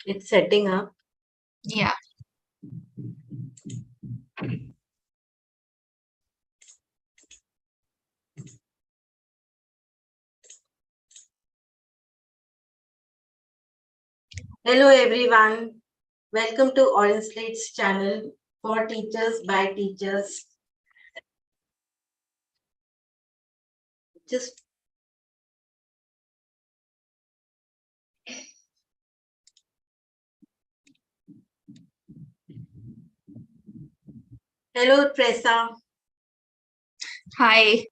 It's setting up. Yeah. Hello everyone. Welcome to OrangeSlates channel for teachers by teachers. Just hello Tressa. Hi.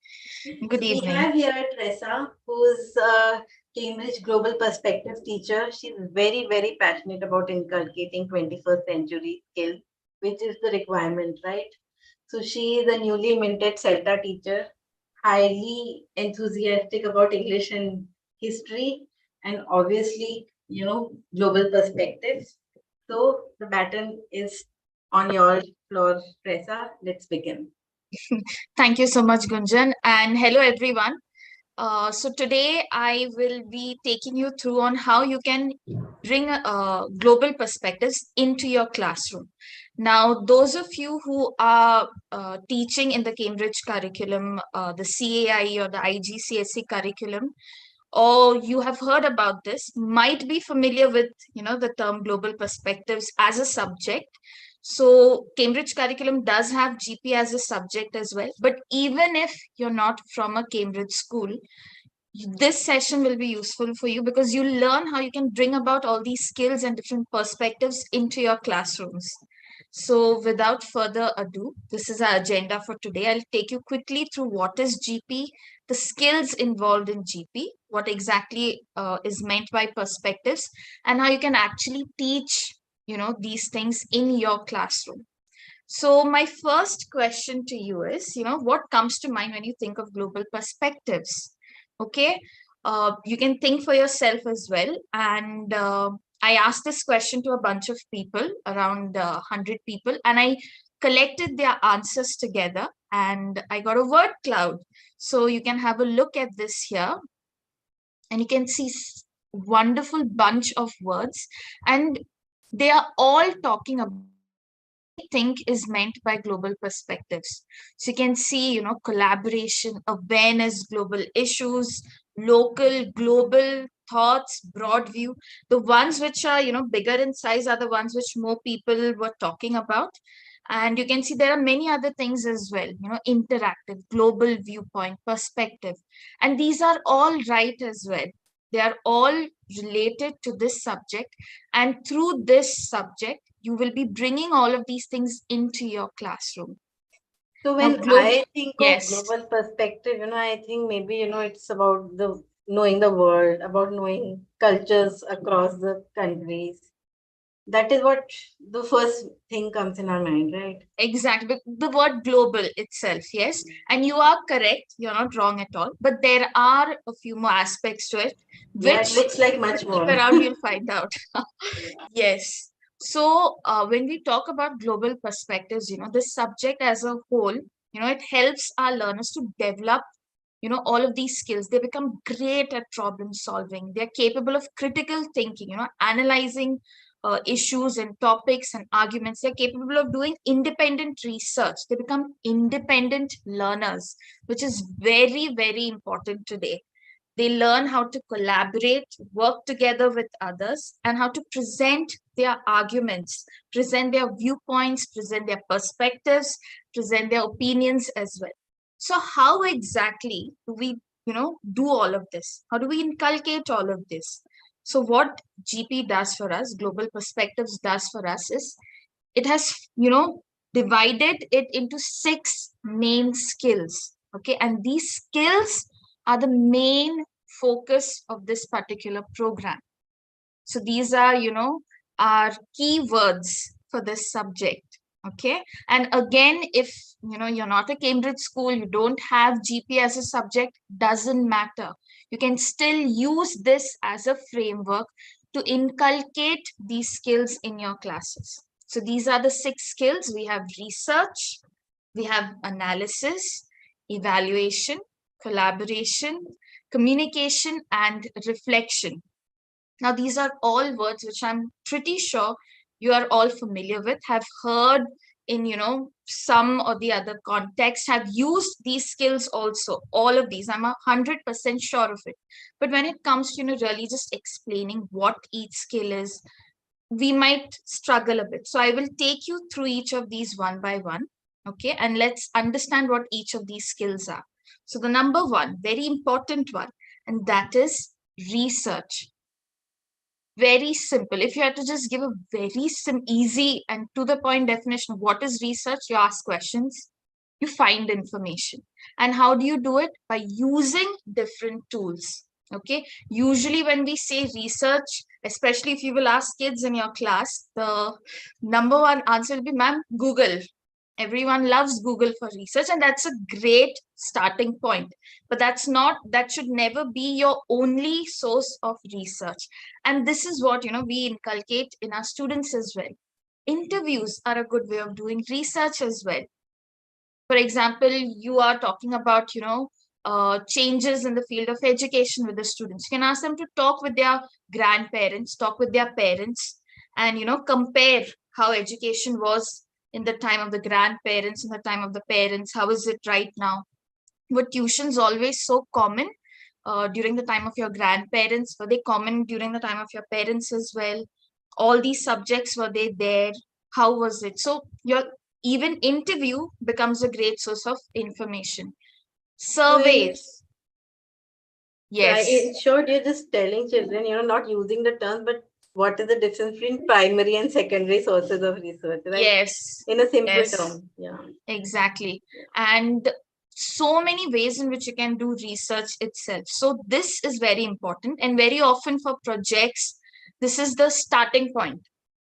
Good We evening. have here Tressa, who's a Cambridge Global Perspective teacher. She's very passionate about inculcating 21st century skills, which is the requirement, right? So she is a newly minted CELTA teacher, highly enthusiastic about English and history, and obviously, global perspectives. So the baton is on your floor, Tressa. Let's begin. Thank you so much, Gunjan. And hello, everyone. So today I will be taking you through on how you can bring global perspectives into your classroom. Now, those of you who are teaching in the Cambridge curriculum, the CAI or the IGCSE curriculum, or you have heard about this, might be familiar with, the term global perspectives as a subject. So Cambridge curriculum does have GP as a subject as well. But even if you're not from a Cambridge school, this session will be useful for you because you learn how you can bring about all these skills and different perspectives into your classrooms. So without further ado, this is our agenda for today. I'll take you quickly through what is GP, the skills involved in GP, what exactly is meant by perspectives, and how you can actually teach, these things in your classroom. So my first question to you is, what comes to mind when you think of global perspectives? Okay, you can think for yourself as well. And I asked this question to a bunch of people, around 100 people, and I collected their answers together and I got a word cloud. So you can have a look at this here and you can see wonderful bunch of words and they are all talking about think is meant by global perspectives. So you can see, collaboration, awareness, global issues, local, global thoughts, broad view. The ones which are, bigger in size are the ones which more people were talking about. And you can see there are many other things as well, interactive, global viewpoint, perspective. And these are all right as well. They are all related to this subject. And through this subject, you will be bringing all of these things into your classroom. So Now, when I think of yes, global perspective, I think maybe, it's about the knowing the world, about knowing cultures across the countries. That is what the first thing comes in our mind, right? exactly. The word global itself, yes. And you are correct. You're not wrong at all. But there are a few more aspects to it, Yeah, it which looks like if you much keep more. around, you'll find out. Yeah. Yes. So when we talk about global perspectives, this subject as a whole, it helps our learners to develop, all of these skills. They become great at problem solving. They're capable of critical thinking, analyzing issues and topics and arguments. They're capable of doing independent research. They become independent learners, which is very important today. They learn how to collaborate, work together with others, and how to present their arguments, present their viewpoints, present their perspectives, present their opinions as well. So, how exactly do we, do all of this? How do we inculcate all of this? So, what GP does for us, Global Perspectives does for us, is it has, divided it into 6 main skills. Okay, and these skills are the main focus of this particular program. So these are, our keywords for this subject. Okay, and again, if you're not a Cambridge school, you don't have GP as a subject, doesn't matter. You can still use this as a framework to inculcate these skills in your classes. So these are the 6 skills. We have research, we have analysis, evaluation, collaboration, communication, and reflection. Now, these are all words which I'm pretty sure you are all familiar with, have heard in, some or the other context, have used these skills also. All of these, I'm 100% sure of it. But when it comes to, really just explaining what each skill is, we might struggle a bit. So I will take you through each of these one by one. Okay. And let's understand what each of these skills are. So the number one, very important one, and that is research. Very simple. If you had to just give a very easy and to the point definition of what is research, you ask questions, you find information. And how do you do it? By using different tools. Okay. Usually when we say research, especially if you will ask kids in your class, the number one answer will be, ma'am, Google. Everyone loves Google for research, and that's a great starting point. But that should never be your only source of research. And this is what, we inculcate in our students as well. Interviews are a good way of doing research as well. For example, you are talking about, changes in the field of education with the students. You can ask them to talk with their grandparents, talk with their parents, and, compare how education was in the time of the grandparents, in the time of the parents. How is it right now? Were tuitions always so common during the time of your grandparents? Were they common during the time of your parents as well? All these subjects, were they there? How was it? So your even interview becomes a great source of information. So in Surveys. Yes. in short, you're just telling children, not using the terms, but what is the difference between primary and secondary sources of research, right? Yes. In a simple Yes. term. Yeah. Exactly. And so many ways in which you can do research itself. So this is very important. And very often for projects, this is the starting point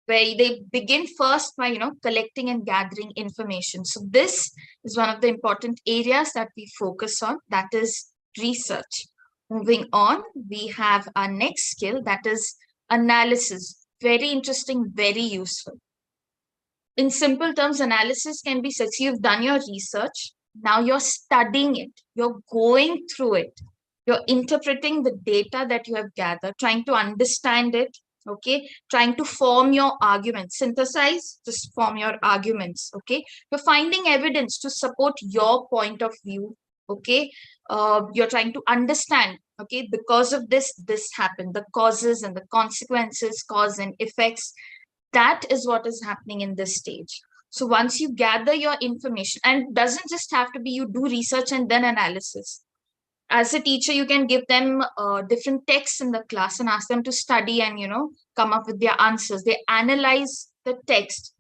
where they begin first by, collecting and gathering information. So this is one of the important areas that we focus on, that is research. Moving on, we have our next skill, that is analysis. Very interesting, very useful. In simple terms, analysis can be such: you've done your research, now you're studying it, you're going through it, you're interpreting the data that you have gathered, trying to understand it, okay, trying to form your arguments, synthesize, just form your arguments, okay, you're finding evidence to support your point of view, okay, you're trying to understand, okay, because of this happened, the causes and the consequences, cause and effects. That is what is happening in this stage. So once you gather your information, and doesn't just have to be you do research and then analysis. As a teacher, you can give them different texts in the class and ask them to study and, come up with their answers. They analyze the text.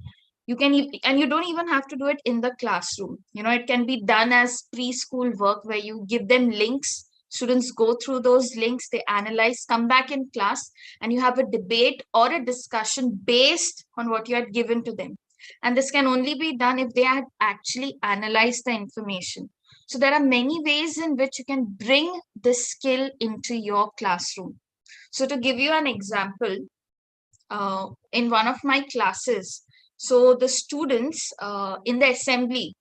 You can, and you don't even have to do it in the classroom. It can be done as preschool work where you give them links. Students go through those links, they analyze, come back in class, and you have a debate or a discussion based on what you had given to them. And this can only be done if they had actually analyzed the information. So there are many ways in which you can bring this skill into your classroom. So to give you an example, in one of my classes, so the students in the assembly,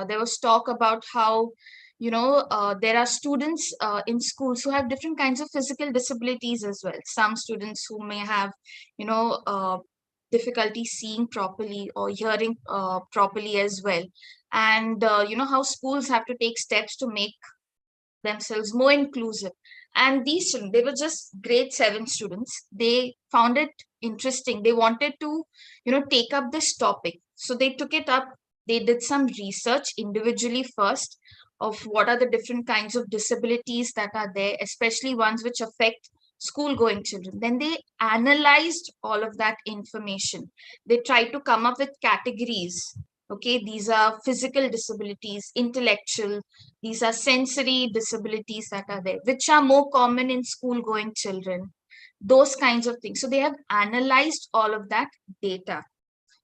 there was talk about how, there are students in schools who have different kinds of physical disabilities as well. Some students who may have, you know, uh, difficulty seeing properly or hearing properly as well. And, how schools have to take steps to make themselves more inclusive. And these students, they were just grade 7 students. They found it interesting. They wanted to, take up this topic. So they took it up. They did some research individually first of what are the different kinds of disabilities that are there, especially ones which affect school going children. Then they analyzed all of that information. They tried to come up with categories. Okay, these are physical disabilities, intellectual, these are sensory disabilities that are there, which are more common in school going children, those kinds of things. So they have analyzed all of that data.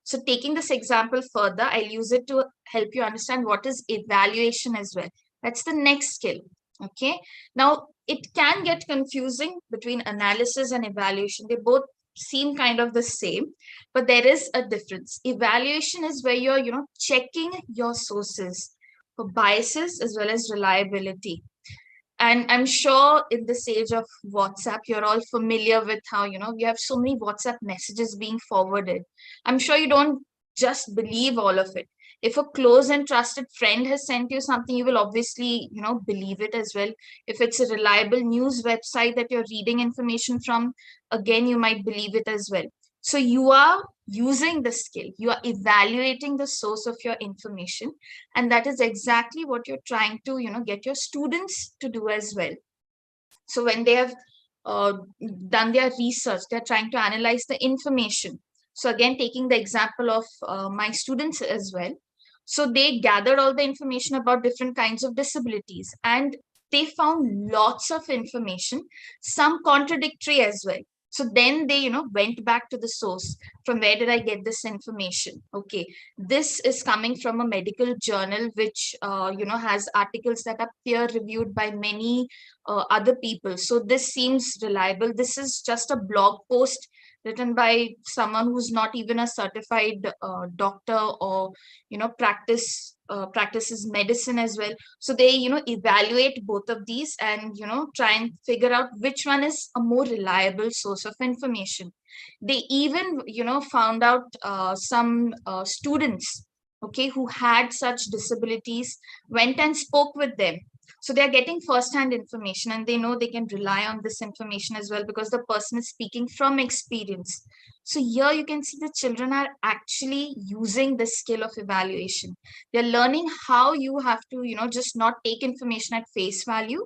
So taking this example further, I'll use it to help you understand what is evaluation as well. That's the next skill. Okay. Now it can get confusing between analysis and evaluation. They both seem kind of the same, but there is a difference. Evaluation is where you're, checking your sources for biases as well as reliability. And I'm sure in this age of WhatsApp, you're all familiar with how, you have so many WhatsApp messages being forwarded. I'm sure you don't just believe all of it. If a close and trusted friend has sent you something, you will obviously, believe it as well. If it's a reliable news website that you're reading information from, again, you might believe it as well. So you are using the skill, you are evaluating the source of your information, and that is exactly what you're trying to get your students to do as well. So when they have uh, done their research, they're trying to analyze the information. So again, taking the example of my students as well, so they gathered all the information about different kinds of disabilities, and they found lots of information, some contradictory as well. So then they went back to the source. From where did I get this information? Okay, this is coming from a medical journal which has articles that are peer reviewed by many other people. So this seems reliable. This is just a blog post written by someone who's not even a certified doctor, or practices medicine as well. So they evaluate both of these and try and figure out which one is a more reliable source of information. They even found out some students, okay, who had such disabilities, went and spoke with them. So they are getting first-hand information, and they know they can rely on this information as well, because the person is speaking from experience. So here you can see the children are actually using the skill of evaluation. They're learning how you have to just not take information at face value,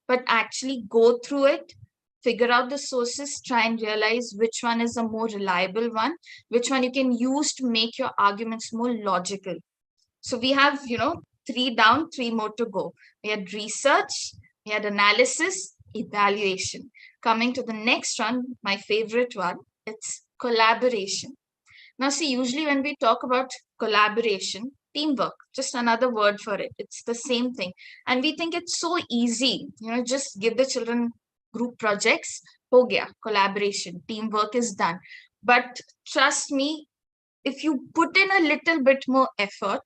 but actually go through it, figure out the sources, try and realize which one is a more reliable one, which one you can use to make your arguments more logical. So we have, three down, three more to go. We had research, we had analysis, evaluation. Coming to the next one, my favorite one, it's collaboration. Now, see, usually when we talk about collaboration, teamwork, just another word for it, it's the same thing. And we think it's so easy, just give the children group projects, ho gaya, collaboration, teamwork is done. But trust me, if you put in a little bit more effort,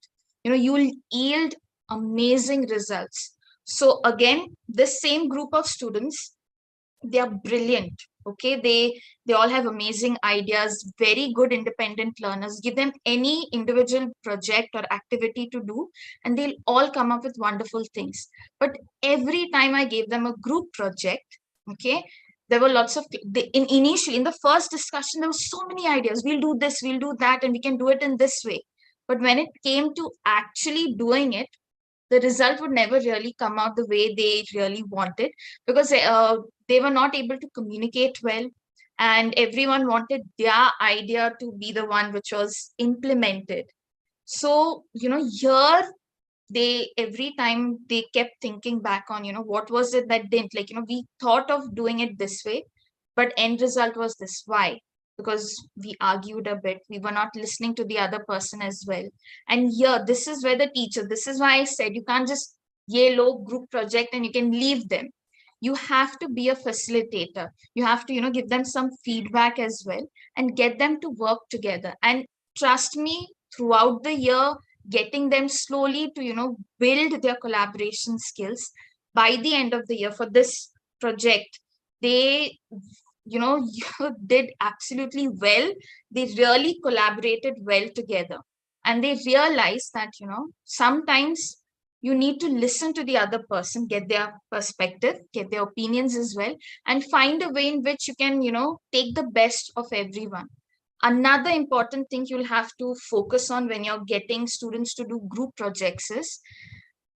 you'll yield amazing results. So again, this same group of students, they are brilliant. Okay, they all have amazing ideas, very good independent learners. Give them any individual project or activity to do, and they'll all come up with wonderful things. But every time I gave them a group project, okay, there were lots of initially in the first discussion there were so many ideas. We'll do this, we'll do that, and we can do it in this way. But when it came to actually doing it, the result would never really come out the way they really wanted, because they were not able to communicate well, and everyone wanted their idea to be the one which was implemented. So here they, every time they kept thinking back on what was it that didn't, like, we thought of doing it this way, but end result was this. Why? Because we argued a bit, we were not listening to the other person as well. And here, this is where the teacher, this is why I said you can't just yellow group project and you can leave them. You have to be a facilitator. You have to give them some feedback as well, and get them to work together. And trust me, throughout the year, getting them slowly to build their collaboration skills, by the end of the year for this project, they did absolutely well. They really collaborated well together, and they realized that sometimes you need to listen to the other person, get their perspective, get their opinions as well, and find a way in which you can take the best of everyone. Another important thing you'll have to focus on when you're getting students to do group projects is,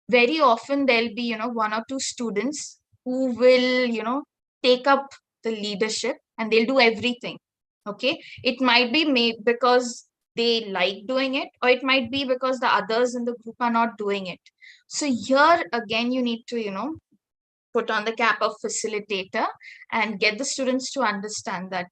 very often there'll be one or two students who will take up the leadership, and they'll do everything. Okay, it might be made because they like doing it, or it might be because the others in the group are not doing it. So here again, you need to put on the cap of facilitator, and get the students to understand that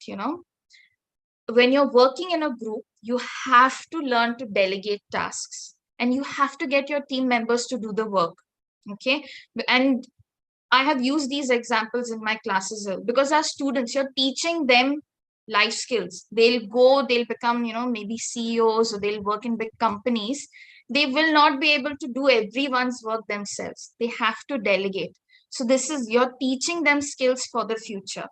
when you're working in a group, you have to learn to delegate tasks, and you have to get your team members to do the work. Okay, and I have used these examples in my classes because our students, you're teaching them life skills. They'll go, they'll become, maybe CEOs, or they'll work in big companies. They will not be able to do everyone's work themselves. They have to delegate. So this is, you're teaching them skills for the future.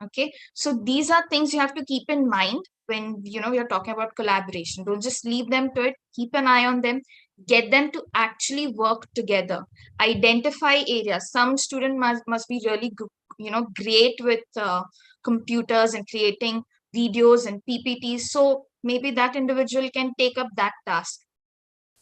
Okay, so these are things you have to keep in mind when you're talking about collaboration. Don't just leave them to it. Keep an eye on them. Get them to actually work together. Identify areas. Some student must be really great with computers and creating videos and PPTs. So maybe that individual can take up that task.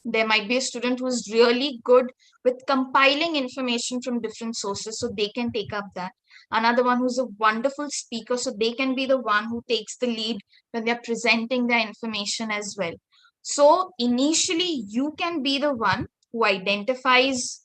There might be a student who's really good with compiling information from different sources, so they can take up that. Another one who's a wonderful speaker, so they can be the one who takes the lead when they're presenting their information as well. So initially, you can be the one who identifies,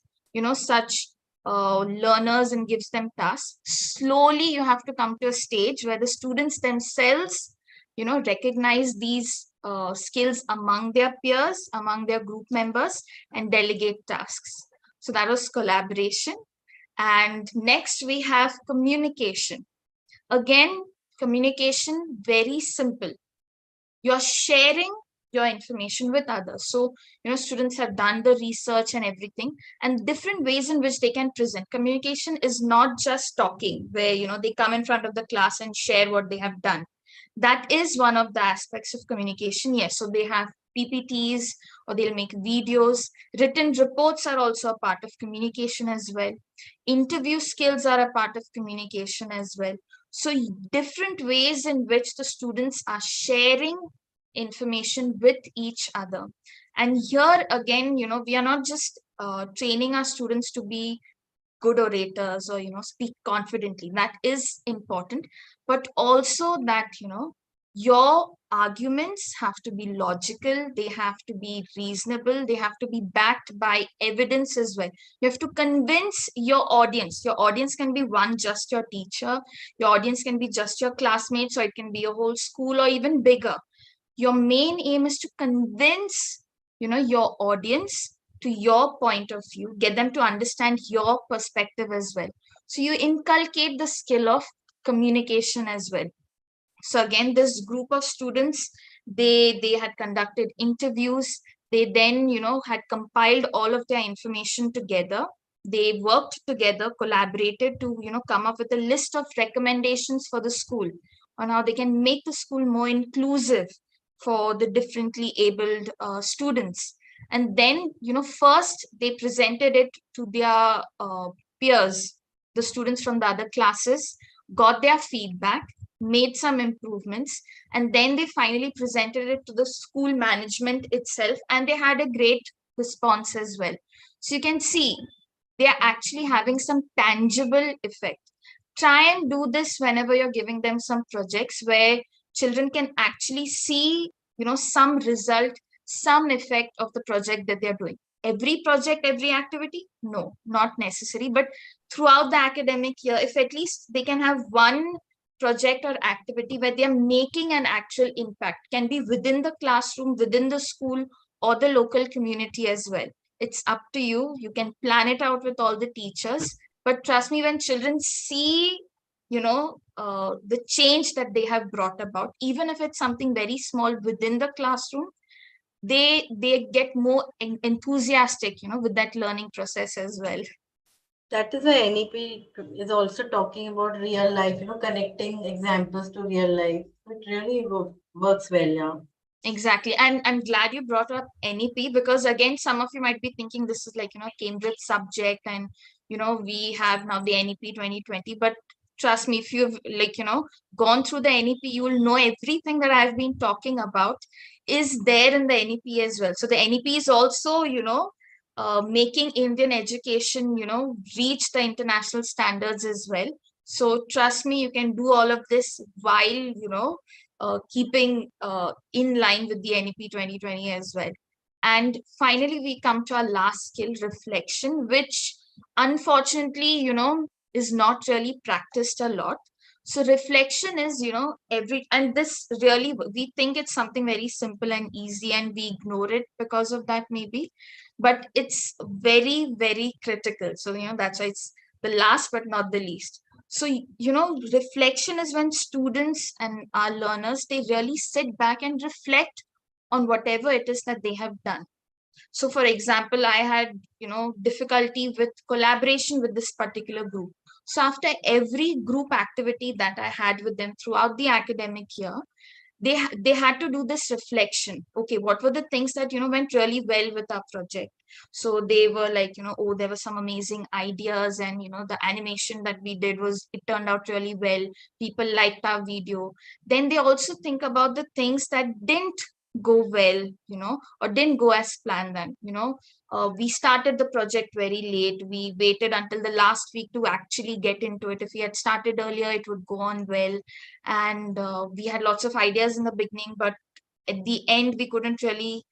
such learners and gives them tasks. Slowly, you have to come to a stage where the students themselves recognize these skills among their peers, among their group members, and delegate tasks. So that was collaboration. And next we have communication. Again, communication, very simple. You're sharing your information with others. So students have done the research and everything, and different ways in which they can present. Communication is not just talking where they come in front of the class and share what they have done. That is one of the aspects of communication, yes. So they have PPTs, or they'll make videos. Written reports are also a part of communication as well. Interview skills are a part of communication as well. So different ways in which the students are sharing information with each other. And here again, we are not just training our students to be good orators or speak confidently. That is important, but also that your arguments have to be logical, they have to be reasonable, they have to be backed by evidence as well. You have to convince your audience. Your audience can be one, just your teacher. Your audience can be just your classmates, or it can be a whole school, or even bigger. Your main aim is to convince your audience to your point of view, get them to understand your perspective as well. So you inculcate the skill of communication as well. So again, this group of students, they had conducted interviews. They then had compiled all of their information together. They worked together, collaborated to come up with a list of recommendations for the school on how they can make the school more inclusive for the differently abled students. And then first they presented it to their peers, the students from the other classes, got their feedback, made some improvements, and then they finally presented it to the school management itself, and they had a great response as well. So you can see they are actually having some tangible effect. Try and do this whenever you're giving them some projects where children can actually see some result, some effect of the project that they're doing. Every project, every activity, no, not necessary, but throughout the academic year, if at least they can have one project or activity where they are making an actual impact, can be within the classroom, within the school, or the local community as well. It's up to you. You can plan it out with all the teachers, but trust me, when children see the change that they have brought about, even if it's something very small within the classroom, they get more enthusiastic with that learning process as well. That is why NEP is also talking about real life, connecting examples to real life. It really works well, yeah. Exactly. And I'm glad you brought up NEP, because again, some of you might be thinking this is like, Cambridge subject, and, we have now the NEP 2020. But trust me, if you've like, gone through the NEP, you will know everything that I've been talking about is there in the NEP as well. So the NEP is also, making Indian education, reach the international standards as well. So trust me, you can do all of this while, keeping in line with the NEP 2020 as well. And finally, we come to our last skill, reflection, which unfortunately, is not really practiced a lot. So reflection is, and this really, we think it's something very simple and easy, and we ignore it because of that maybe, but it's very, very critical. So, that's why it's the last but not the least. So, reflection is when students and our learners, they really sit back and reflect on whatever it is that they have done. So for example, I had, difficulty with collaboration with this particular group. So after every group activity that I had with them throughout the academic year, they had to do this reflection. Okay, what were the things that went really well with our project? So they were like, oh, there were some amazing ideas, and the animation that we did was, it turned out really well, people liked our video. Then they also think about the things that didn't go well, or didn't go as planned. Then we started the project very late, we waited until the last week to actually get into it. If we had started earlier, it would go on well. And we had lots of ideas in the beginning, but at the end we couldn't really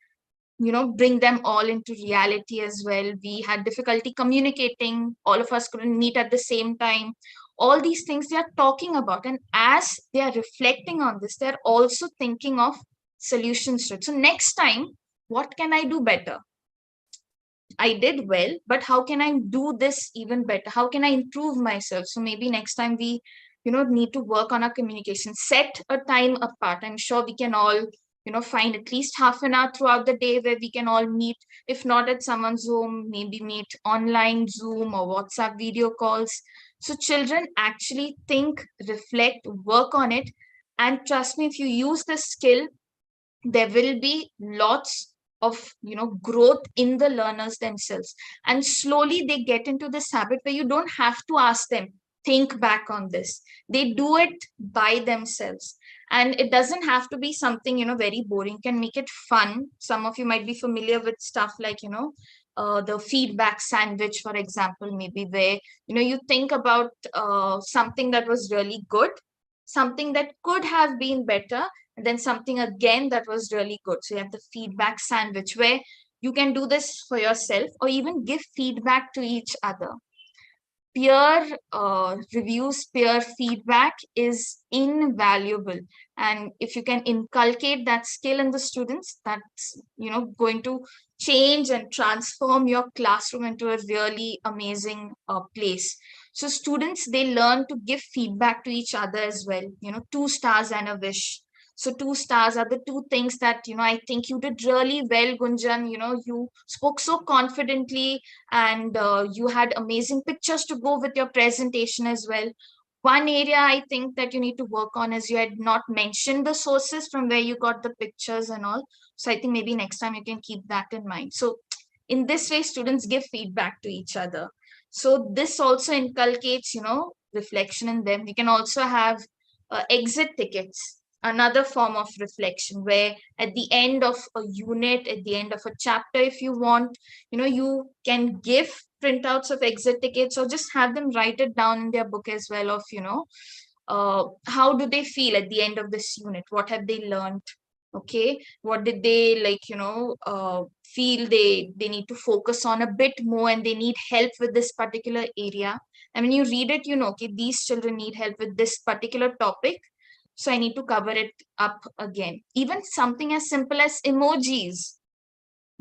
bring them all into reality as well. We had difficulty communicating, all of us couldn't meet at the same time. All these things they are talking about, and as they are reflecting on this, they're also thinking of solutions to it. So next time, what can I do better? I did well, but how can I do this even better? How can I improve myself? So maybe next time we, need to work on our communication, set a time apart. I'm sure we can all, find at least half an hour throughout the day where we can all meet. If not at someone's home, maybe meet online, Zoom or WhatsApp video calls. So children actually think, reflect, work on it. And trust me, if you use this skill, there will be lots of growth in the learners themselves, and slowly they get into this habit where you don't have to ask them, think back on this. They do it by themselves, and it doesn't have to be something very boring. You can make it fun. Some of you might be familiar with stuff like the feedback sandwich, for example, maybe where you think about something that was really good, something that could have been better, and then something again that was really good. So you have the feedback sandwich where you can do this for yourself or even give feedback to each other. Peer reviews, peer feedback is invaluable. And if you can inculcate that skill in the students, that's, going to change and transform your classroom into a really amazing place. So students, they learn to give feedback to each other as well, 2 stars and a wish. So 2 stars are the two things that, I think you did really well, Gunjan. You spoke so confidently, and you had amazing pictures to go with your presentation as well. One area I think that you need to work on is you had not mentioned the sources from where you got the pictures and all. So I think maybe next time you can keep that in mind. So in this way, students give feedback to each other. So this also inculcates, reflection in them. We can also have exit tickets, another form of reflection, where at the end of a unit, at the end of a chapter, if you want, you can give printouts of exit tickets, or just have them write it down in their book as well of, how do they feel at the end of this unit? What have they learned? Okay, what did they like, feel they need to focus on a bit more, and they need help with this particular area. And when you read it, okay, these children need help with this particular topic, so I need to cover it up again. Even something as simple as emojis.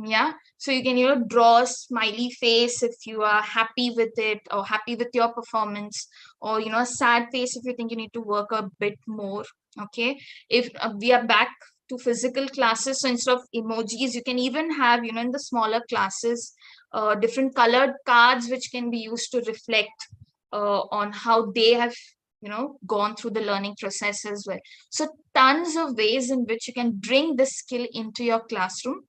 Yeah, so you can draw a smiley face if you are happy with it or happy with your performance, or a sad face if you think you need to work a bit more. Okay, if we are back to physical classes, so instead of emojis, you can even have in the smaller classes different colored cards which can be used to reflect on how they have gone through the learning process as well. So tons of ways in which you can bring this skill into your classroom.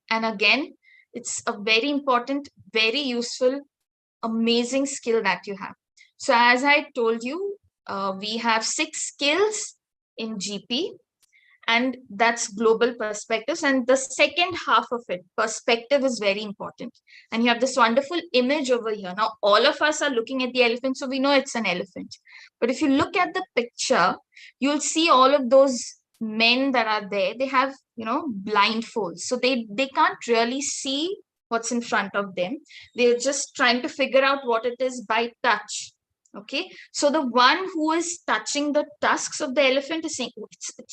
And again, it's a very important, very useful, amazing skill that you have. So as I told you, we have 6 skills in GP, and that's global perspectives. And the second half of it, perspective, is very important. And you have this wonderful image over here. Now, all of us are looking at the elephant, so we know it's an elephant. But if you look at the picture, you'll see all of those men that are there. They have, blindfolds. So they can't really see what's in front of them. They're just trying to figure out what it is by touch. Okay, so the one who is touching the tusks of the elephant is saying, oh,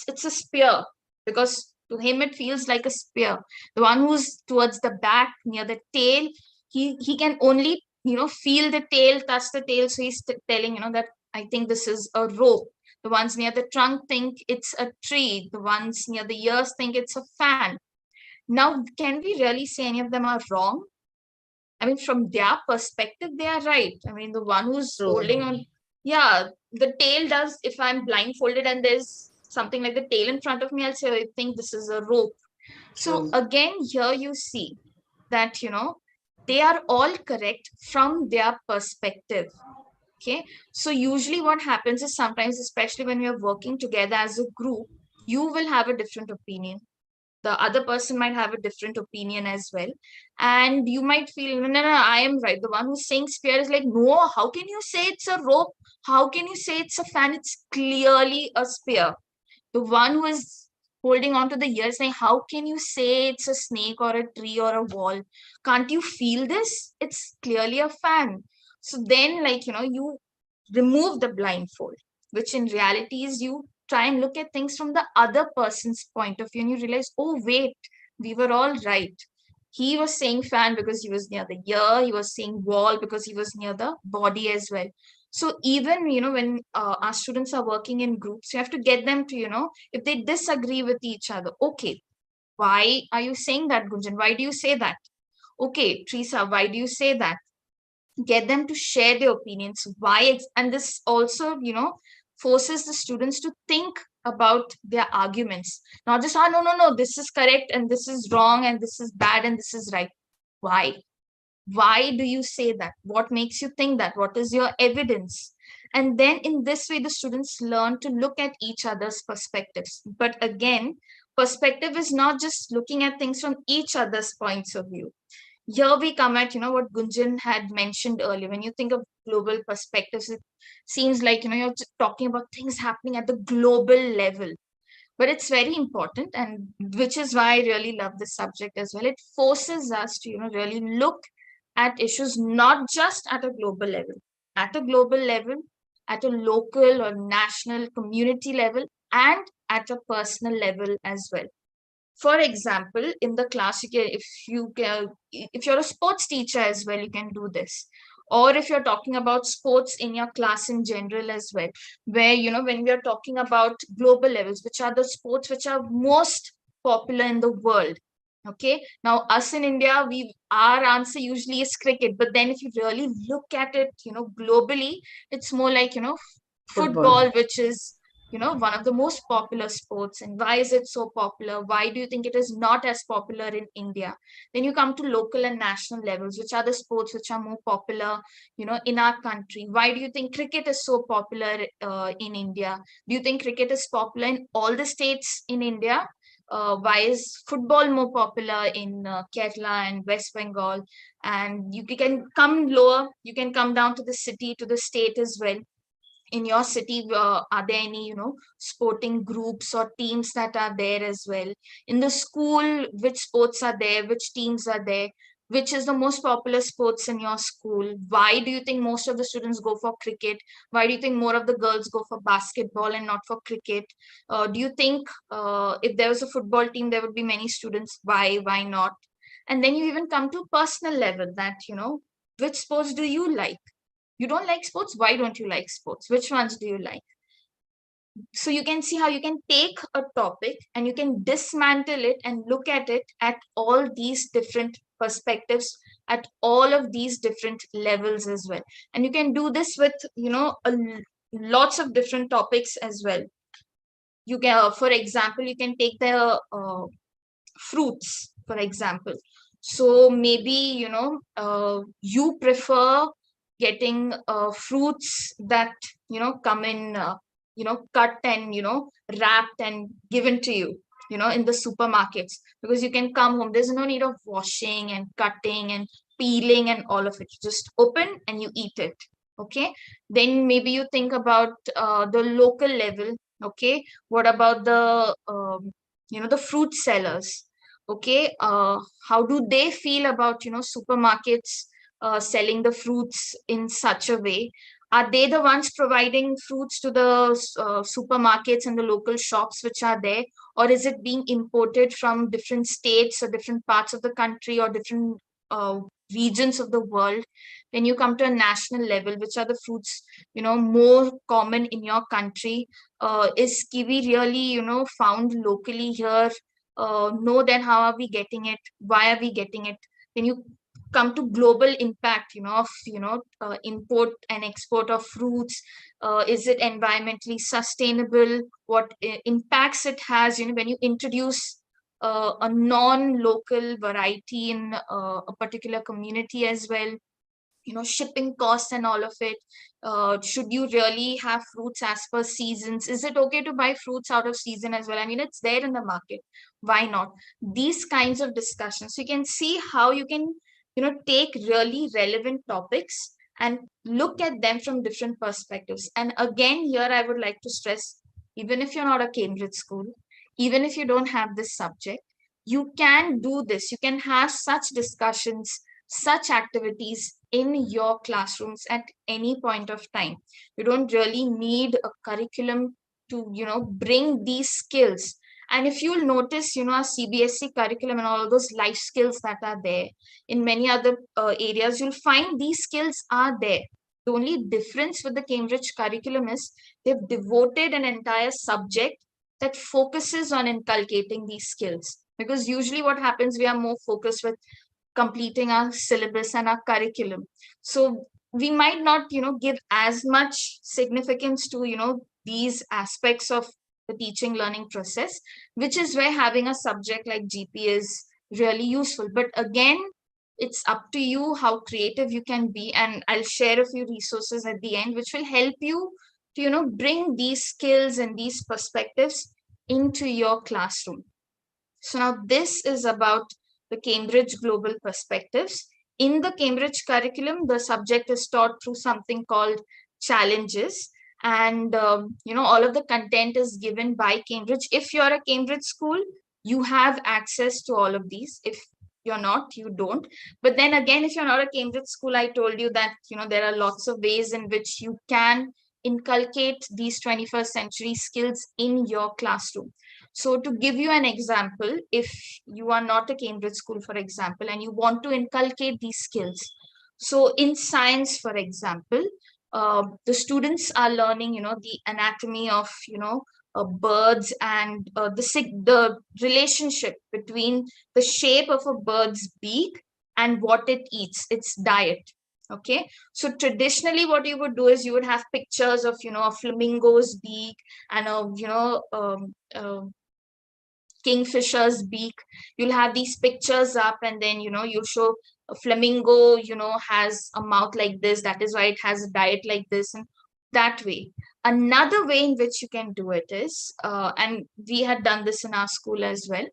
it's a spear, because to him it feels like a spear. The one who's towards the back near the tail, he can only feel the tail, touch the tail, so he's telling that I think this is a rope. The ones near the trunk think it's a tree. The ones near the ears think it's a fan. Now, can we really say any of them are wrong? I mean, from their perspective, they are right. I mean, the one who's holding True. on, yeah, the tail does, if I'm blindfolded and there's something like the tail in front of me, I'll say, I think this is a rope. So True. again, here you see that, they are all correct from their perspective. Okay. So usually what happens is sometimes, especially when we are working together as a group, you will have a different opinion. The other person might have a different opinion as well. And you might feel, no, no, no, I am right. The one who's saying spear is like, no, how can you say it's a rope? How can you say it's a fan? It's clearly a spear. The one who is holding on to the ear saying, how can you say it's a snake or a tree or a wall? Can't you feel this? It's clearly a fan. So then, like, you remove the blindfold, which in reality is you try and look at things from the other person's point of view, and you realize, oh, wait, we were all right. He was saying fan because he was near the ear, he was saying wall because he was near the body as well. So even, when our students are working in groups, you have to get them to, if they disagree with each other, okay, why are you saying that, Gunjan? Why do you say that? Okay, Teresa, why do you say that? Get them to share their opinions. And this also, forces the students to think about their arguments, not just, no, no, no, this is correct and this is wrong and this is bad and this is right. Why do you say that? What makes you think that? What is your evidence? And then in this way, the students learn to look at each other's perspectives. But again, perspective is not just looking at things from each other's points of view. Here we come at, what Gunjan had mentioned earlier. When you think of global perspectives, it seems like, you're talking about things happening at the global level. But it's very important, and which is why I really love this subject as well. It forces us to, really look at issues not just at a global level, at a global level, at a local or national community level, and at a personal level as well. For example, in the class, if you're a sports teacher as well, you can do this. Or if you're talking about sports in your class in general as well, where, when we are talking about global levels, which are the sports which are most popular in the world. Okay. Now, us in India, our answer usually is cricket. But then if you really look at it, globally, it's more like, Football. football, which is, one of the most popular sports. And why is it so popular? Why do you think it is not as popular in India? Then you come to local and national levels, which are the sports which are more popular, in our country. Why do you think cricket is so popular in India? Do you think cricket is popular in all the states in India? Why is football more popular in Kerala and West Bengal? And you can come lower, you can come down to the city, to the state as well. In your city, are there any, sporting groups or teams that are there as well? In the school, which sports are there? Which teams are there? Which is the most popular sports in your school? Why do you think most of the students go for cricket? Why do you think more of the girls go for basketball and not for cricket? Do you think if there was a football team, there would be many students? Why not? And then you even come to personal level that, which sports do you like? You don't like sports? Why don't you like sports? Which ones do you like? So you can see how you can take a topic and you can dismantle it and look at it at all these different perspectives, at all of these different levels as well. And you can do this with, lots of different topics as well. You can, for example, you can take the fruits, for example. So maybe, you prefer getting fruits that, come in, cut and, wrapped and given to you, in the supermarkets, because you can come home. There's no need of washing and cutting and peeling and all of it. You just open and you eat it. Okay. Then maybe you think about the local level. Okay. What about the fruit sellers? Okay. How do they feel about, supermarkets selling the fruits in such a way? Are they the ones providing fruits to the supermarkets and the local shops which are there? Or is it being imported from different states or different parts of the country or different uh, regions of the world? When you come to a national level, which are the fruits, more common in your country? Is kiwi really, found locally here? know then how are we getting it, why are we getting it. Then you come to global impact, of import and export of fruits. Is it environmentally sustainable? What impacts it has, when you introduce a non-local variety in a particular community as well. Shipping costs and all of it. Should you really have fruits as per seasons? Is it okay to buy fruits out of season as well? I mean, it's there in the market. Why not? These kinds of discussions. So you can see how you can, take really relevant topics and look at them from different perspectives. And again, here I would like to stress, even if you're not a Cambridge school, even if you don't have this subject, you can do this. You can have such discussions, such activities in your classrooms at any point of time. You don't really need a curriculum to, bring these skills. And if you'll notice, our CBSE curriculum and all of those life skills that are there in many other areas, you'll find these skills are there. The only difference with the Cambridge curriculum is they've devoted an entire subject that focuses on inculcating these skills. Because usually what happens, we are more focused with completing our syllabus and our curriculum. So we might not, give as much significance to, these aspects of the teaching learning process, which is where having a subject like GP is really useful. But again, it's up to you how creative you can be. And I'll share a few resources at the end, which will help you to, bring these skills and these perspectives into your classroom. So now this is about the Cambridge Global Perspectives. In the Cambridge curriculum, the subject is taught through something called challenges. And, all of the content is given by Cambridge. If you're a Cambridge school, you have access to all of these. If you're not, you don't. But then again, if you're not a Cambridge school, I told you that, there are lots of ways in which you can inculcate these 21st century skills in your classroom. So to give you an example, if you are not a Cambridge school, for example, and you want to inculcate these skills. So in science, for example, the students are learning, the anatomy of, birds and the relationship between the shape of a bird's beak and what it eats, its diet. Okay, so traditionally what you would do is you would have pictures of, a flamingo's beak and a, kingfisher's beak. You'll have these pictures up, and then you'll show a flamingo has a mouth like this, that is why it has a diet like this, and that way. Another way in which you can do it is and we had done this in our school as well,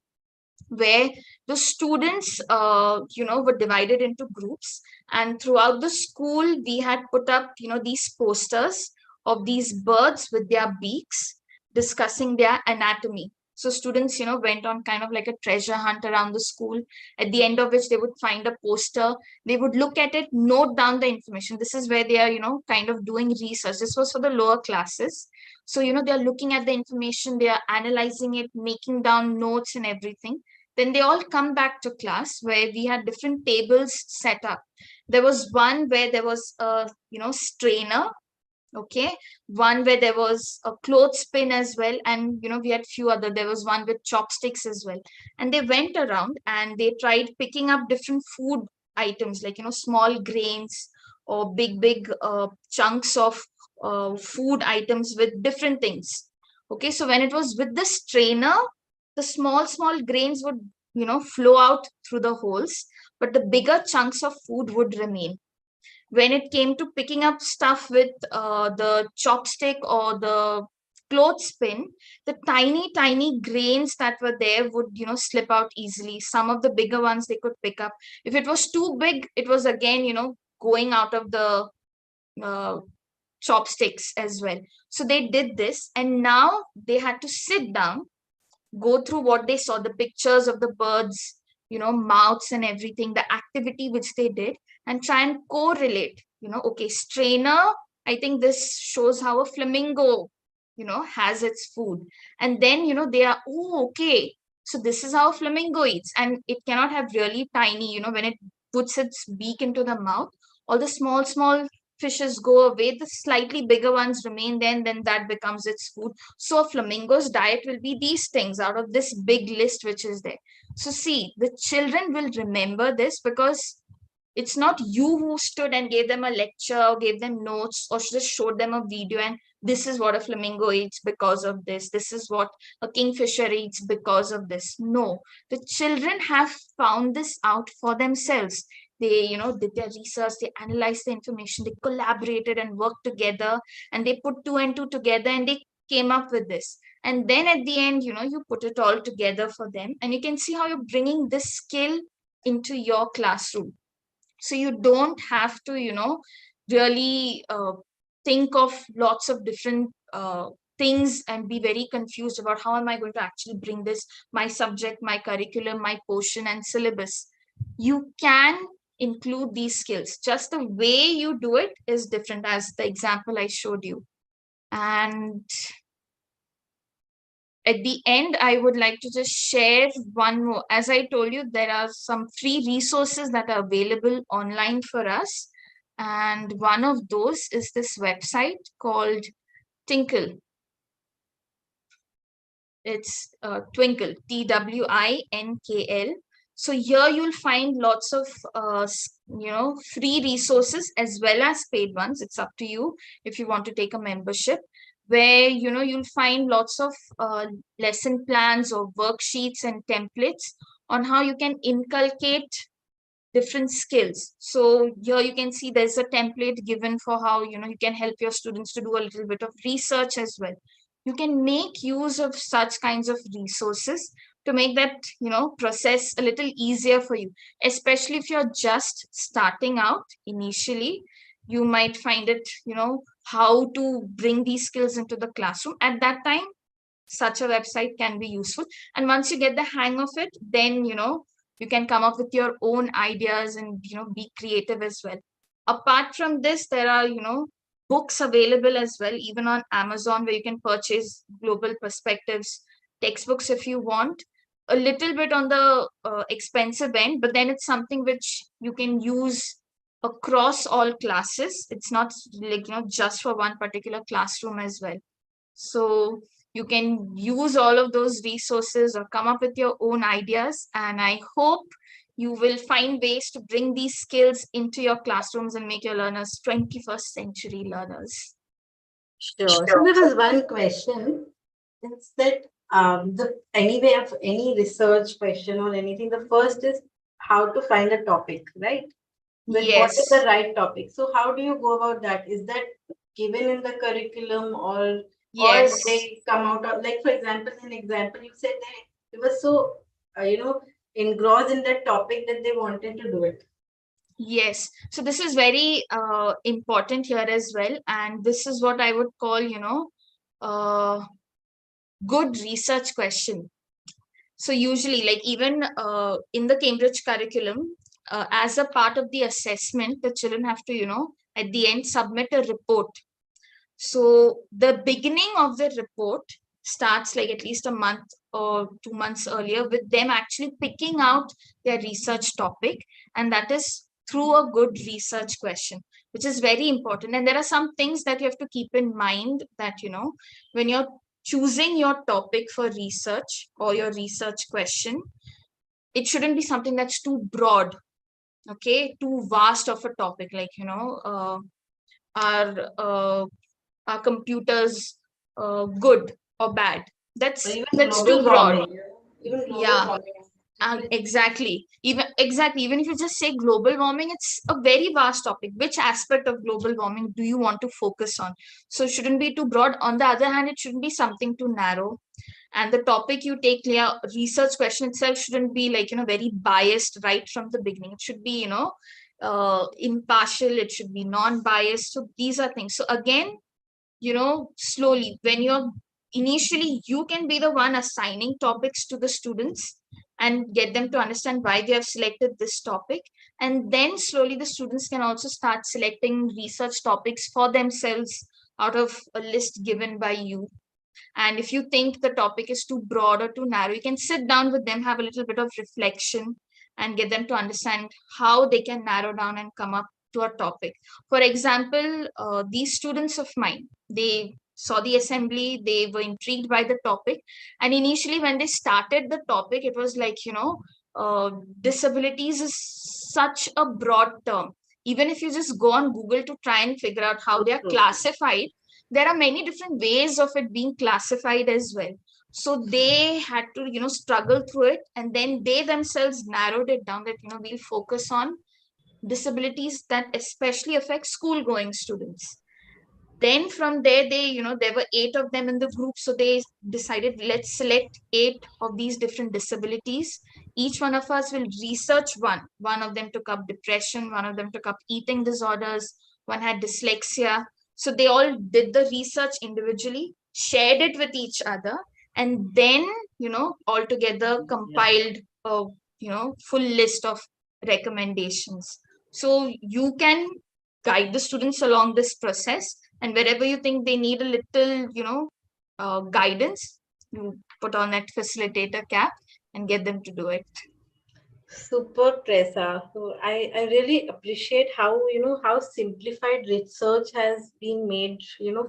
where the students were divided into groups, and throughout the school we had put up these posters of these birds with their beaks discussing their anatomy. So students went on kind of like a treasure hunt around the school, at the end of which they would find a poster, they would look at it, note down the information. This is where they are kind of doing research. This was for the lower classes. So they are looking at the information, they are analyzing it, making down notes and everything. Then they all come back to class where we had different tables set up. There was one where there was a strainer, okay, one where there was a clothespin as well, and we had few other, there was one with chopsticks as well. And they went around and they tried picking up different food items, like small grains or big chunks of food items with different things. Okay, so when it was with the strainer, the small grains would flow out through the holes, but the bigger chunks of food would remain. When it came to picking up stuff with the chopstick or the clothespin, the tiny grains that were there would slip out easily. Some of the bigger ones they could pick up. If it was too big, it was again going out of the uh, chopsticks as well. So they did this, and now they had to sit down, go through what they saw, the pictures of the birds, mouths and everything, the activity which they did, and try and correlate, okay, strainer, I think this shows how a flamingo, has its food. And then, they are, oh, okay, so this is how a flamingo eats. And it cannot have really tiny, when it puts its beak into the mouth, all the small fishes go away, the slightly bigger ones remain there, and then that becomes its food. So a flamingo's diet will be these things out of this big list which is there. So see, the children will remember this because it's not you who stood and gave them a lecture or gave them notes or just showed them a video and this is what a flamingo eats because of this. This is what a kingfisher eats because of this. No, the children have found this out for themselves. They, did their research, they analyzed the information, they collaborated and worked together, and they put two and two together and they came up with this. And then at the end, you put it all together for them, and you can see how you're bringing this skill into your classroom. So you don't have to really think of lots of different things and be very confused about how am I going to actually bring this, my subject, my curriculum, my portion and syllabus. You can include these skills, just the way you do it is different, as the example I showed you. And at the end, I would like to just share one more. As I told you, there are some free resources that are available online for us. And one of those is this website called Tinkle. It's Twinkle, Twinkl. So here you'll find lots of free resources as well as paid ones. It's up to you if you want to take a membership, where you'll find lots of lesson plans or worksheets and templates on how you can inculcate different skills. So here you can see there's a template given for how you can help your students to do a little bit of research as well. You can make use of such kinds of resources to make that process a little easier for you, especially if you're just starting out initially. You might find it how to bring these skills into the classroom. At that time, such a website can be useful, and once you get the hang of it, then you can come up with your own ideas and be creative as well. Apart from this, there are books available as well, even on Amazon, where you can purchase global perspectives textbooks if you want. A little bit on the expensive end, but then it's something which you can use across all classes. It's not like just for one particular classroom as well. So you can use all of those resources or come up with your own ideas. And I hope you will find ways to bring these skills into your classrooms and make your learners 21st century learners. Sure. So there was one question. It's that the anyway of any research question or anything, the first is how to find a topic, right? What is the Yes. right topic? So how do you go about that? Is that given in the curriculum, or Yes. they come out of, like, for example, an example you said they were so engrossed in that topic that they wanted to do it. Yes. So this is very important here as well. And this is what I would call, good research question. So usually, like even in the Cambridge curriculum, as a part of the assessment, the children have to, at the end, submit a report. So the beginning of the report starts like at least a month or 2 months earlier, with them actually picking out their research topic. And that is through a good research question, which is very important. And there are some things that you have to keep in mind that, when you're choosing your topic for research or your research question, it shouldn't be something that's too broad, okay, too vast of a topic, like are are computers good or bad? Or even That's too global broad. warming. Even global Yeah. warming. Exactly. Even if you just say global warming, it's a very vast topic. Which aspect of global warming do you want to focus on? So it shouldn't be too broad. On the other hand, it shouldn't be something too narrow. And the topic you take, research question itself shouldn't be like very biased right from the beginning. It should be impartial. It should be non-biased. So these are things. So again, slowly, when you're initially, you can be the one assigning topics to the students and get them to understand why they have selected this topic. And then slowly the students can also start selecting research topics for themselves out of a list given by you. And if you think the topic is too broad or too narrow, you can sit down with them, have a little bit of reflection, and get them to understand how they can narrow down and come up to a topic. For example, these students of mine, they saw the assembly, they were intrigued by the topic. And initially, when they started the topic, it was like, disabilities is such a broad term. Even if you just go on Google to try and figure out how they are True. classified, there are many different ways of it being classified as well. So they had to, struggle through it. And then they themselves narrowed it down that, we'll focus on disabilities that especially affect school going students. Then from there, there were 8 of them in the group. So they decided, let's select 8 of these different disabilities. Each one of us will research one. One of them took up depression, one of them took up eating disorders, one had dyslexia. So they all did the research individually, shared it with each other, and then, all together Yeah. compiled a, full list of recommendations. So you can guide the students along this process, and wherever you think they need a little, guidance, you put on that facilitator cap and get them to do it. Super, Tressa. So I really appreciate how, how simplified research has been made,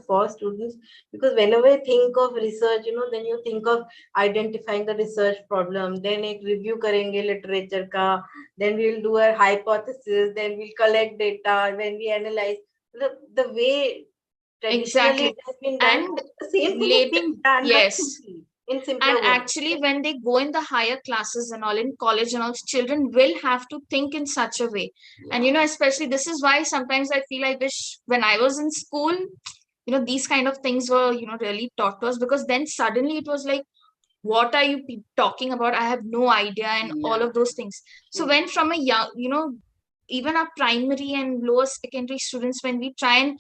for students. Because whenever I think of research, then you think of identifying the research problem, then a review karenge literature ka, then we'll do a hypothesis, then we'll collect data, when we analyze. The way traditionally Exactly. it has been done, And the same thing is later, being done, but yes. simply, in And simpler words. actually, when they go in the higher classes and all in college and all, children will have to think in such a way. And, Yeah. especially this is why sometimes I feel I wish when I was in school, these kind of things were, really taught to us, because then suddenly it was like, what are you talking about? I have no idea, and all Yeah. of those things. So True. when from a young, even our primary and lower secondary students, when we try and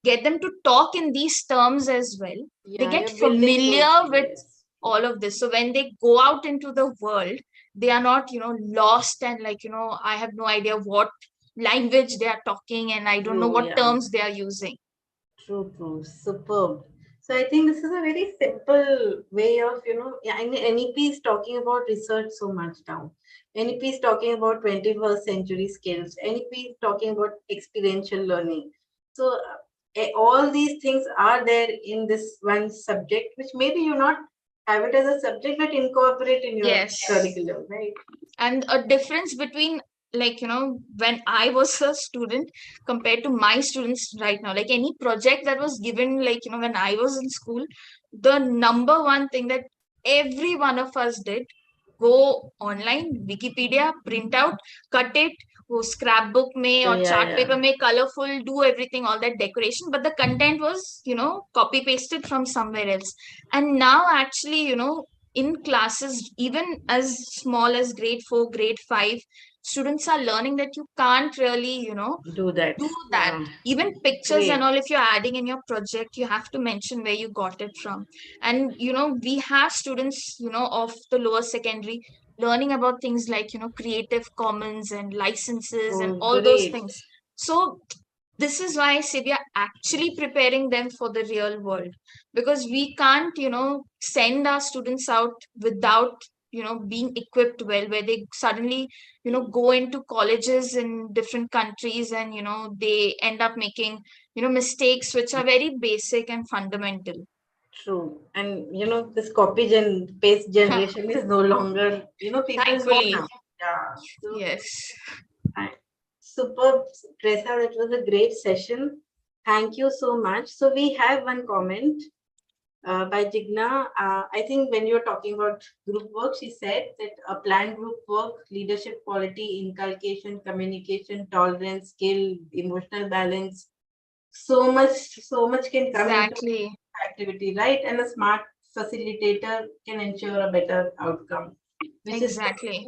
get them to talk in these terms as well, they Yeah, get you're building those familiar with skills. all of this. So when they go out into the world, they are not, lost and like, I have no idea what language they are talking, and I don't know True, what yeah. terms they are using. True, true. Superb. So I think this is a very simple way of, yeah, and NEP is talking about research so much now. NEP is talking about 21st century skills. NEP is talking about experiential learning. So all these things are there in this one subject, which maybe you not have it as a subject, but incorporate in your Yes. curriculum, right? And a difference between, like, when I was a student compared to my students right now, like any project that was given, like, when I was in school, the number one thing that every one of us did, go online, Wikipedia, print out, cut it, वो scrapbook में or Yeah, chart yeah. paper में colorful, do everything, all that decoration, but the content was, copy pasted from somewhere else. And now actually, in classes, even as small as grade 4, grade 5, students are learning that you can't really, Do that. do that. Yeah. Even pictures and Great. all, if you're adding in your project, you have to mention where you got it from. And, we have students, of the lower secondary learning about things like, Creative Commons and licenses and Oh, all those great. things. So this is why I say we are actually preparing them for the real world, because we can't, send our students out without, being equipped well, where they suddenly, go into colleges in different countries, and, they end up making, mistakes which are very basic and fundamental. True. And this copy gen paste generation is no longer, people know Thankfully. now. Yeah. So Yes. I, superb, Teresa, that was a great session. Thank you so much. So we have one comment by Jigna. I think when you're talking about group work, she said that a planned group work, leadership quality, inculcation, communication, tolerance, skill, emotional balance, so much can come into Exactly. activity, right? And a smart facilitator can ensure a better outcome, which is Exactly.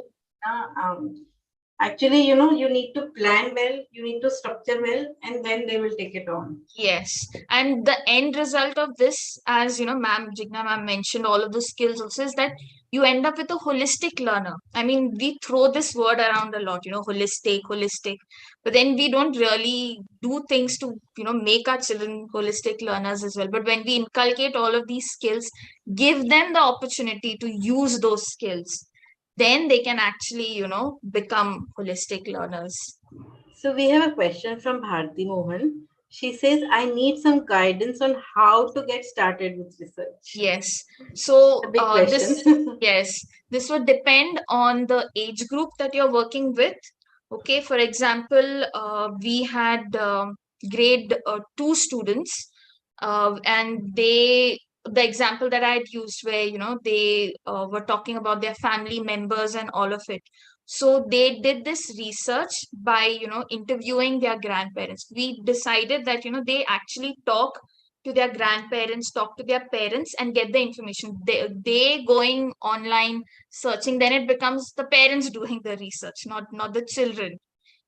actually, you need to plan well, you need to structure well, and then they will take it on. Yes, and the end result of this, as ma'am Jigna ma'am mentioned, all of the skills also, is that you end up with a holistic learner. I mean, we throw this word around a lot, holistic, holistic, but then we don't really do things to, make our children holistic learners as well. But when we inculcate all of these skills, give them the opportunity to use those skills, then they can actually, become holistic learners. So we have a question from Bharti Mohan. She says, I need some guidance on how to get started with research. Yes. So A big question. yes, this would depend on the age group that you're working with. Okay, for example, we had grade two students, and the example that I had used where, they were talking about their family members and all of it. So they did this research by, interviewing their grandparents. We decided that, they actually talk to their grandparents, talk to their parents, and get the information. They going online searching, then it becomes the parents doing the research, not the children.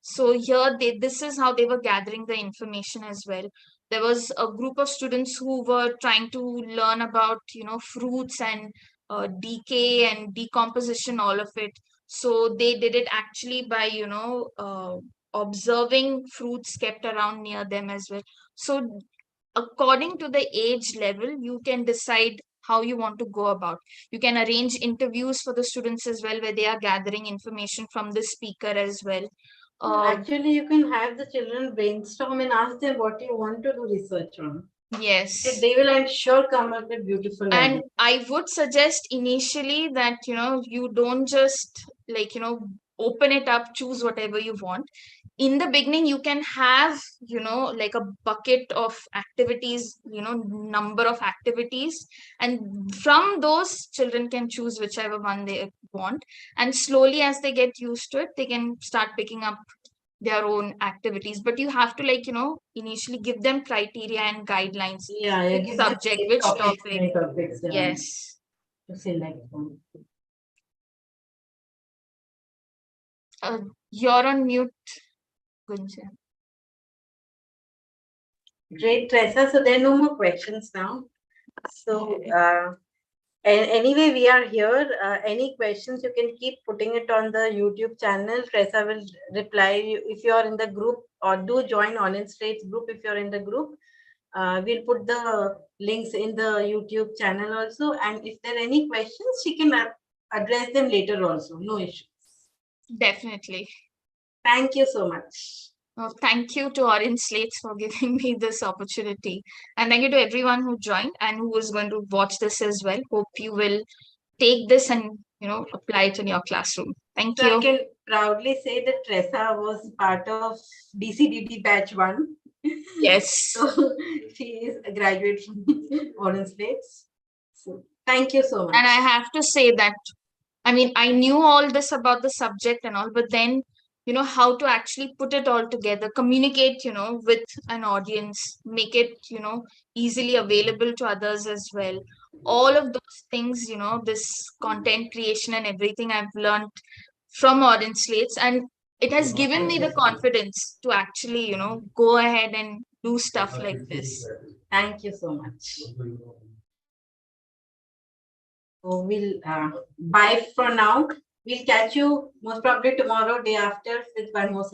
So here this is how they were gathering the information as well. There was a group of students who were trying to learn about, fruits and decay and decomposition, all of it. So they did it actually by, observing fruits kept around near them as well. So according to the age level, you can decide how you want to go about. You can arrange interviews for the students as well, where they are gathering information from the speaker as well. Actually, you can have the children brainstorm and ask them what you want to do research on. Yes. They will, I'm sure, come up with beautiful And ideas. I would suggest initially that, you don't just open it up, choose whatever you want. In the beginning, you can have, like a bucket of activities, number of activities, and from those children can choose whichever one they want. And slowly, as they get used to it, they can start picking up their own activities. But you have to, initially give them criteria and guidelines. Yeah, Which give them subject, which topics, topic. main topics, yeah, Yes. to select from. You're on mute, Gunjan. Great, Tressa. So there are no more questions now. So anyway, we are here. Any questions, you can keep putting it on the YouTube channel. Tressa will reply you if you are in the group, or do join OrangeSlates group if you're in the group. We'll put the links in the YouTube channel also. And if there are any questions, she can address them later also. No issues. Definitely. Thank you so much. Thank you to OrangeSlates for giving me this opportunity. And thank you to everyone who joined and who is going to watch this as well. Hope you will take this and, apply it in your classroom. Thank So I you. can proudly say that Tressa was part of DCDD batch 1. Yes. So she is a graduate from OrangeSlates. So thank you so much. And I have to say that, I knew all this about the subject and all, but then, how to actually put it all together, communicate, with an audience, make it, easily available to others as well. All of those things, this content creation and everything I've learned from OrangeSlates, and it has given me the confidence to actually, go ahead and do stuff like this. Thank you so much. So we'll bye for now. We'll catch you most probably tomorrow, day after, with one more session.